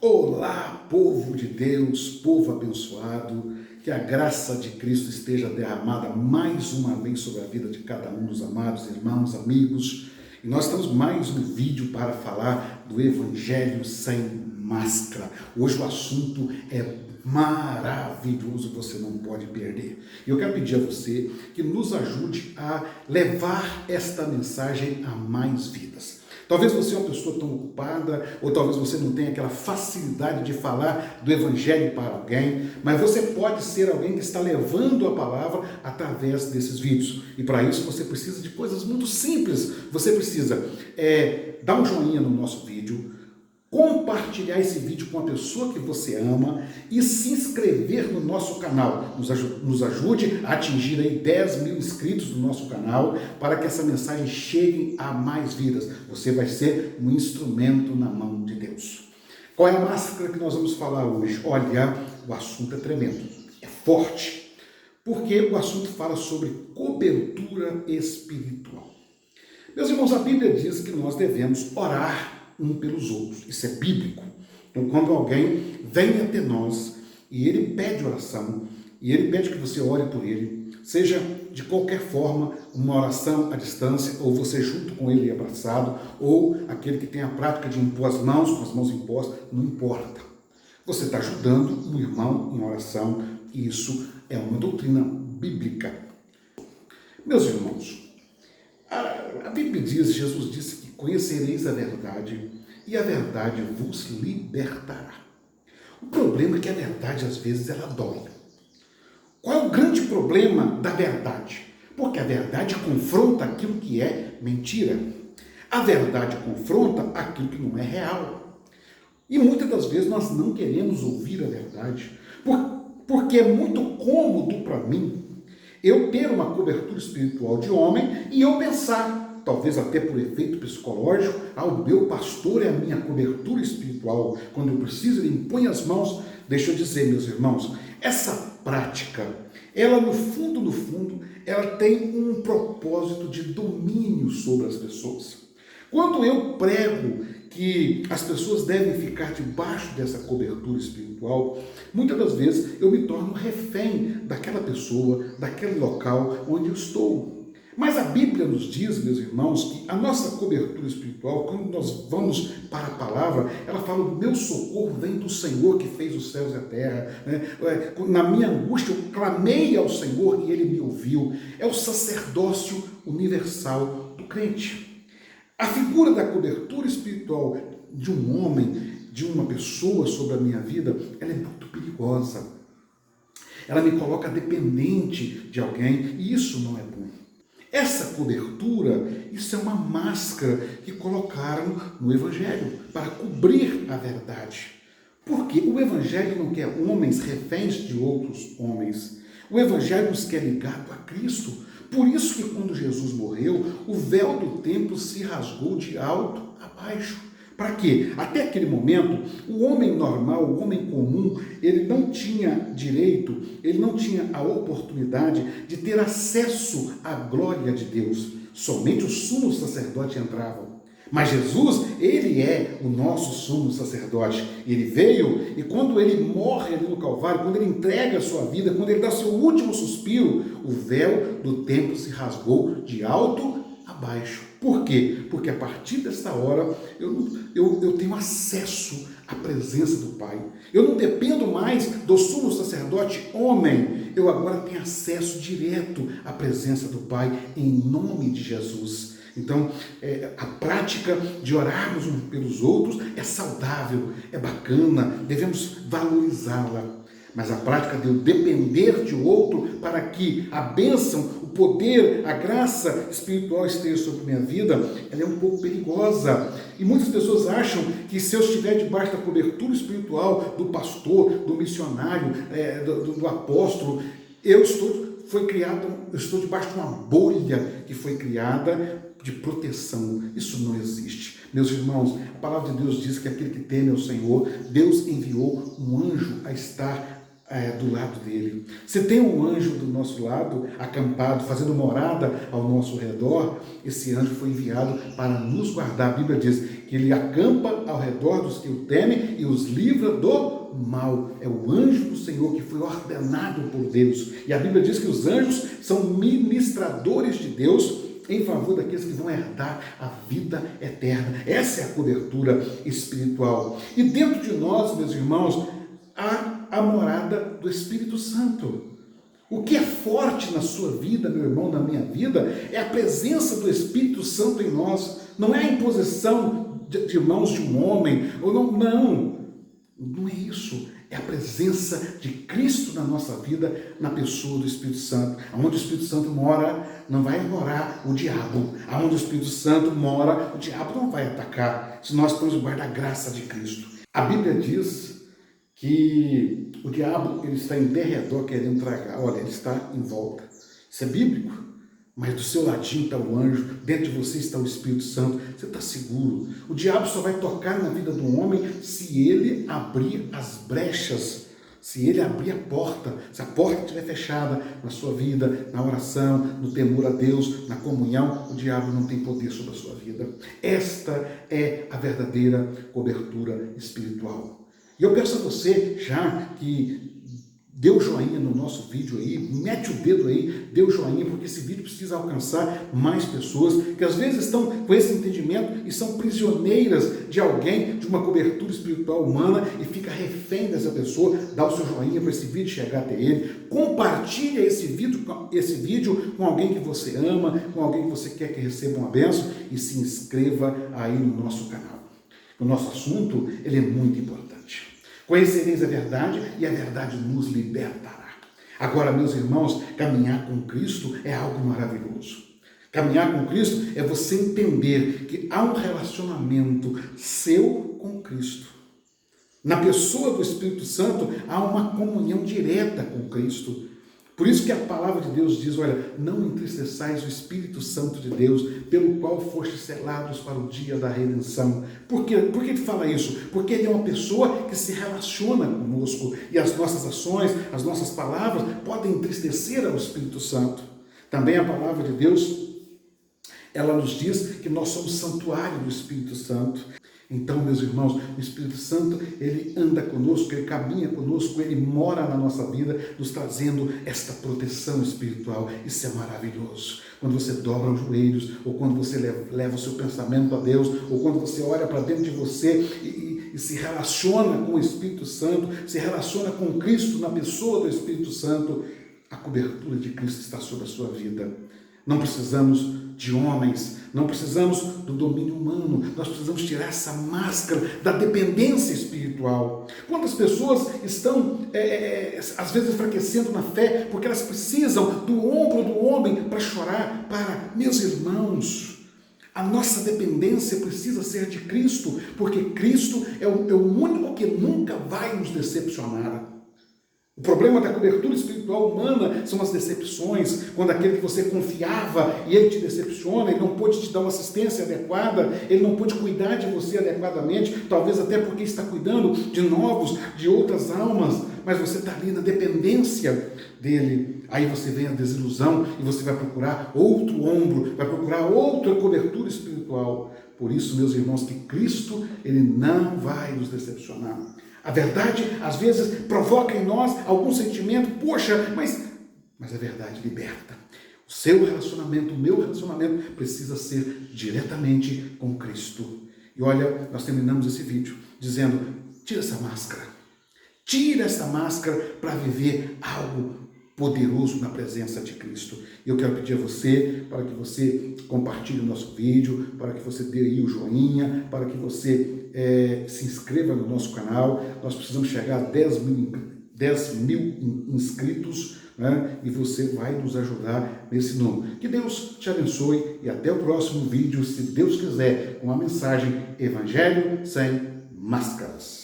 Olá, povo de Deus, povo abençoado, que a graça de Cristo esteja derramada mais uma vez sobre a vida de cada um dos amados irmãos, amigos. E nós estamos mais um vídeo para falar do Evangelho sem máscara. Hoje o assunto é maravilhoso, você não pode perder. E eu quero pedir a você que nos ajude a levar esta mensagem a mais vidas. Talvez você é uma pessoa tão ocupada, ou talvez você não tenha aquela facilidade de falar do Evangelho para alguém, mas você pode ser alguém que está levando a palavra através desses vídeos. E para isso você precisa de coisas muito simples. Você precisa dar um joinha no nosso vídeo, compartilhar esse vídeo com a pessoa que você ama e se inscrever no nosso canal. Nos ajude a atingir aí 10 mil inscritos no nosso canal para que essa mensagem chegue a mais vidas. Você vai ser um instrumento na mão de Deus. Qual é a máscara que nós vamos falar hoje? Olha, o assunto é tremendo, é forte, porque o assunto fala sobre cobertura espiritual. Meus irmãos, a Bíblia diz que nós devemos orar um pelos outros. Isso é bíblico. Então, quando alguém vem até nós e ele pede oração, e ele pede que você ore por ele, seja de qualquer forma, uma oração à distância, ou você junto com ele abraçado, ou aquele que tem a prática de impor as mãos, com as mãos impostas, não importa. Você está ajudando um irmão em oração, e isso é uma doutrina bíblica. Meus irmãos, a Bíblia diz, Jesus disse que conhecereis a verdade e a verdade vos libertará. O problema é que a verdade, às vezes, ela dói. Qual é o grande problema da verdade? Porque a verdade confronta aquilo que é mentira. A verdade confronta aquilo que não é real. E muitas das vezes nós não queremos ouvir a verdade, porque é muito cômodo para mim eu ter uma cobertura espiritual de homem e eu pensar, talvez até por efeito psicológico, o meu pastor é a minha cobertura espiritual. Quando eu preciso, ele impõe as mãos. Deixa eu dizer, meus irmãos, essa prática, ela no fundo, ela tem um propósito de domínio sobre as pessoas. Quando eu prego que as pessoas devem ficar debaixo dessa cobertura espiritual, muitas das vezes eu me torno refém daquela pessoa, daquele local onde eu estou. Mas a Bíblia nos diz, meus irmãos, que a nossa cobertura espiritual, quando nós vamos para a palavra, ela fala: o meu socorro vem do Senhor que fez os céus e a terra. Na minha angústia eu clamei ao Senhor e Ele me ouviu. É o sacerdócio universal do crente. A figura da cobertura espiritual de um homem, de uma pessoa sobre a minha vida, ela é muito perigosa. Ela me coloca dependente de alguém e isso não é bom. Essa cobertura, isso é uma máscara que colocaram no Evangelho para cobrir a verdade. Porque o Evangelho não quer homens reféns de outros homens. O Evangelho nos quer ligado a Cristo. Por isso que quando Jesus morreu, o véu do templo se rasgou de alto a baixo. Para quê? Até aquele momento, o homem normal, o homem comum, ele não tinha direito, ele não tinha a oportunidade de ter acesso à glória de Deus. Somente o sumo sacerdote entrava. Mas Jesus, ele é o nosso sumo sacerdote. Ele veio e quando ele morre ali no Calvário, quando ele entrega a sua vida, quando ele dá seu último suspiro, o véu do templo se rasgou de alto a baixo. Por quê? Porque a partir desta hora eu tenho acesso à presença do Pai. Eu não dependo mais do sumo sacerdote homem. Eu agora tenho acesso direto à presença do Pai em nome de Jesus. Então, a prática de orarmos uns pelos outros é saudável, é bacana, devemos valorizá-la. Mas a prática de eu depender de outro para que a bênção, o poder, a graça espiritual esteja sobre minha vida, ela é um pouco perigosa. E muitas pessoas acham que se eu estiver debaixo da cobertura espiritual do pastor, do missionário, do apóstolo, eu estou debaixo de uma bolha que foi criada de proteção. Isso não existe. Meus irmãos, a palavra de Deus diz que aquele que teme ao Senhor, Deus enviou um anjo a estar do lado dele. Se tem um anjo do nosso lado, acampado, fazendo morada ao nosso redor, esse anjo foi enviado para nos guardar. A Bíblia diz que ele acampa ao redor dos que o temem e os livra do mal. É o anjo do Senhor que foi ordenado por Deus. E a Bíblia diz que os anjos são ministradores de Deus em favor daqueles que vão herdar a vida eterna. Essa é a cobertura espiritual. E dentro de nós, meus irmãos, há a morada do Espírito Santo. O que é forte na sua vida, meu irmão, na minha vida, é a presença do Espírito Santo em nós. Não é a imposição de mãos de um homem, ou não é isso. É a presença de Cristo na nossa vida, na pessoa do Espírito Santo. Onde o Espírito Santo mora, não vai morar o diabo. Onde o Espírito Santo mora, o diabo não vai atacar, se nós estamos debaixo da graça de Cristo. A Bíblia diz que o diabo ele está em derredor querendo tragar. Olha, ele está em volta. Isso é bíblico. Mas do seu ladinho está o anjo, dentro de você está o Espírito Santo, você está seguro. O diabo só vai tocar na vida do homem se ele abrir as brechas, se ele abrir a porta, se a porta estiver fechada na sua vida, na oração, no temor a Deus, na comunhão, o diabo não tem poder sobre a sua vida. Esta é a verdadeira cobertura espiritual. E eu peço a você, já que dê o joinha no nosso vídeo aí, mete o dedo aí, dê o joinha, porque esse vídeo precisa alcançar mais pessoas que às vezes estão com esse entendimento e são prisioneiras de alguém, de uma cobertura espiritual humana e fica refém dessa pessoa. Dá o seu joinha para esse vídeo chegar até ele. Compartilha esse vídeo com alguém que você ama, com alguém que você quer que receba uma bênção e se inscreva aí no nosso canal. O nosso assunto, ele é muito importante. Conhecereis a verdade e a verdade nos libertará. Agora, meus irmãos, caminhar com Cristo é algo maravilhoso. Caminhar com Cristo é você entender que há um relacionamento seu com Cristo. Na pessoa do Espírito Santo há uma comunhão direta com Cristo. Por isso que a palavra de Deus diz, olha, não entristeçais o Espírito Santo de Deus, pelo qual fostes selados para o dia da redenção. Por quê? Por que ele fala isso? Porque ele é uma pessoa que se relaciona conosco e as nossas ações, as nossas palavras podem entristecer ao Espírito Santo. Também a palavra de Deus, ela nos diz que nós somos santuário do Espírito Santo. Então, meus irmãos, o Espírito Santo, ele anda conosco, ele caminha conosco, ele mora na nossa vida, nos trazendo esta proteção espiritual. Isso é maravilhoso. Quando você dobra os joelhos, ou quando você leva o seu pensamento a Deus, ou quando você olha para dentro de você e se relaciona com o Espírito Santo, se relaciona com Cristo na pessoa do Espírito Santo, a cobertura de Cristo está sobre a sua vida. Não precisamos de homens, não precisamos do domínio humano, nós precisamos tirar essa máscara da dependência espiritual. Quantas pessoas estão, às vezes, enfraquecendo na fé, porque elas precisam do ombro do homem para chorar? Meus irmãos, a nossa dependência precisa ser de Cristo, porque Cristo é o único que nunca vai nos decepcionar. O problema da cobertura espiritual humana são as decepções, quando aquele que você confiava e ele te decepciona, ele não pôde te dar uma assistência adequada, ele não pôde cuidar de você adequadamente, talvez até porque está cuidando de novos, de outras almas, mas você está ali na dependência dele. Aí você vem a desilusão e você vai procurar outro ombro, vai procurar outra cobertura espiritual. Por isso, meus irmãos, que Cristo, ele não vai nos decepcionar. A verdade, às vezes, provoca em nós algum sentimento, poxa, mas a verdade liberta. O seu relacionamento, o meu relacionamento precisa ser diretamente com Cristo. E olha, nós terminamos esse vídeo dizendo, tira essa máscara. Tira essa máscara para viver algo poderoso na presença de Cristo. E eu quero pedir a você, para que você compartilhe o nosso vídeo, para que você dê aí o joinha, para que você se inscreva no nosso canal. Nós precisamos chegar a 10 mil inscritos, né? E você vai nos ajudar nesse número. Que Deus te abençoe e até o próximo vídeo, se Deus quiser, com a mensagem Evangelho sem Máscaras.